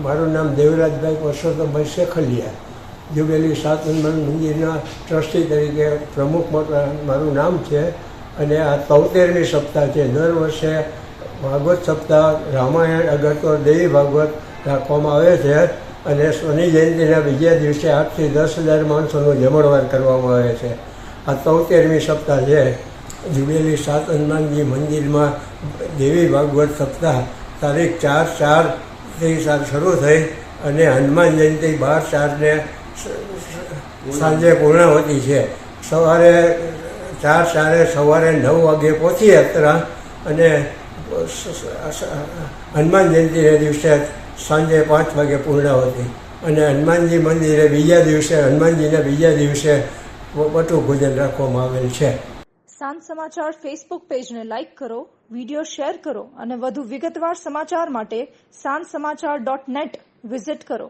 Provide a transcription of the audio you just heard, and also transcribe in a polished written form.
મારું નામ દેવરાજભાઈ પરસોત્તમભાઈ શેખલિયા, જુબેલી સાત હનુમાન મંદિરના ટ્રસ્ટી તરીકે પ્રમુખ મારું નામ છે. અને આ 73મી સપ્તાહ છે. દર વર્ષે ભાગવત સપ્તાહ રામાયણ અગર દેવી ભાગવત રાખવામાં આવે છે. અને શનિ જયંતિના બીજા દિવસે 8 થી 10,000 માણસોનું જમણવાર કરવામાં આવે છે. આ 73મી સપ્તાહ છે. જુબેલી સાત હનુમાનજી મંદિરમાં દેવી ભાગવત સપ્તાહ તારીખ 4/4 શરૂ થઈ અને હનુમાન જયંતિ 12/4ને સાંજે પૂર્ણાવતી છે. સવારે 4/4 સવારે 9 વાગે પહોંચી યાત્રા અને હનુમાન જયંતિના દિવસે સાંજે 5 વાગે પૂર્ણાવતી. અને હનુમાનજી મંદિરે હનુમાનજીના બીજા દિવસે બટુક ભોજન રાખવામાં આવેલ છે. સાંજ સમાચાર ફેસબુક પેજને લાઇક કરો, વિડીયો શેર કરો અને વધુ વિગતવાર સમાચાર માટે sanssamachar.net વિઝિટ કરો.